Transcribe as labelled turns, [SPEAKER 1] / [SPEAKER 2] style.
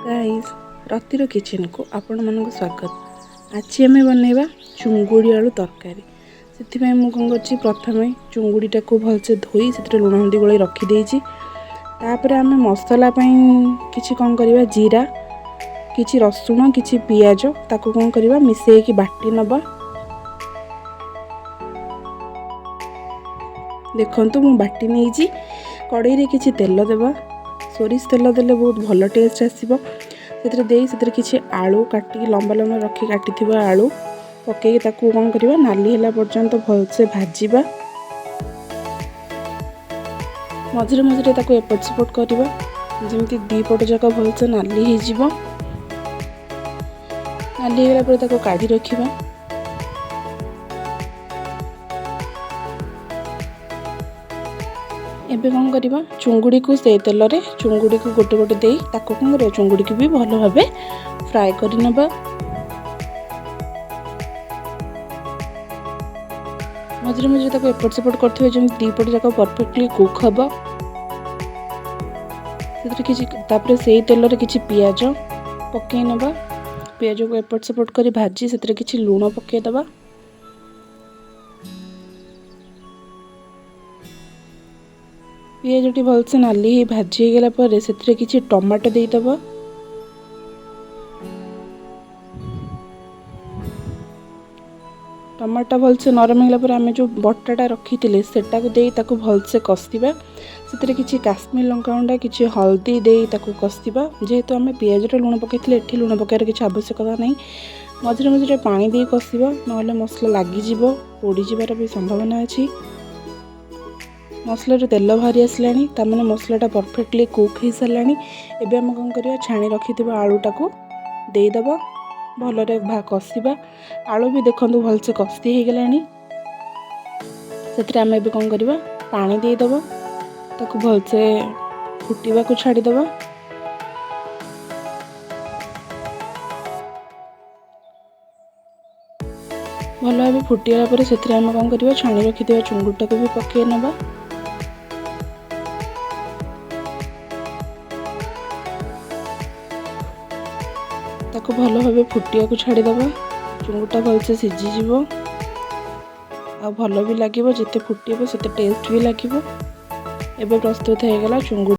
[SPEAKER 1] Guys रतिर kitchen को आपण मानक स्वागत। आज आम बनइबा चुंगुड़ी आलू तरकारी। से मुझे कौन कर प्रथम चुंगुड़ीटा को भलसे धोई से लुण हल्दी गोल रखीदे। आम मसला किसी कौन करवा जीरा किसी रसुण किसी पियाज ताको कौन करवा मिसेकी बाटी नबा। देखंतु मु बाटी नहीं कड़ई रे किसी तेल देवा। सोरिष तेल देले बहुत भल टेस्ट आसो। से किसी आलू काटिक लंबा लंबा रखी काटी आलू पकई ताकू कौन करवा नाली होला पर्यंत भलसे भाजवा। मझे मझे ताकू एपट सेपट करवा जमी दी पट जाक भलसे नाली हो नाली होगा ताकू काढ़ी रखिबा। एबे कौन करवा चुंगुड़ी को से तेल रे चुंगुड़ी को गोटे गोटे दे ताको कौन करवा चुंगुड़ी को भी भल भाव फ्राए कर नबा। मझे मझे ताको एपट सेपट करथिबे जम दी पट जाक परफेक्टली कुक हबो। तापरे से तेल रे किछि पियाज पकई नबा। पियाज को एपट सेपट करी भाजी से किछि लूण पकई दबा। पियाज भलसे नाली भाजी गला पर से किछि टमाटो देदब। टमाटो भलसे नरम होला पर आमे जो बटाटा रखी थिले सेटा को देई ताको भलसे कसिबा। से किछि काश्मीर लंका किछि हल्दी देई ताको कसिबा। जेहेतु आमे पियाज रे लूण पकईथिले एठी लूण पकायर किछि आवश्यकता नहीं। मझे मझे पानी देई कसिबा नहले मसला लागी जिवो पोड़ी जिबार भी संभावना अछि। मसला तेल बाहरी आसलानी तामाने मसलाटा परफेक्टली कुक हो सारानी। एबे हम कौन करवा छाणी रखी आलूटा को देदब भलरे कषिबा। आलू भी देखंतु भलसे कषि हो गलानी। से आम एबे कौन करवा पानी देदब ताकू भलसे फुटिबा को छाड़ीदब। भल भाव फुटीगला पर से आम कौन करवा छाणी रखी चुंगुटा को भी पकई नबा। ताको भल भाव फुटिया को छाड़ीदब। चुंगुटा भलसे सीझीज आ भल भी लगे जिते फुटेब से टेस्ट भी लगे। एबे प्रस्तुत हो गला चुंगुड़ी।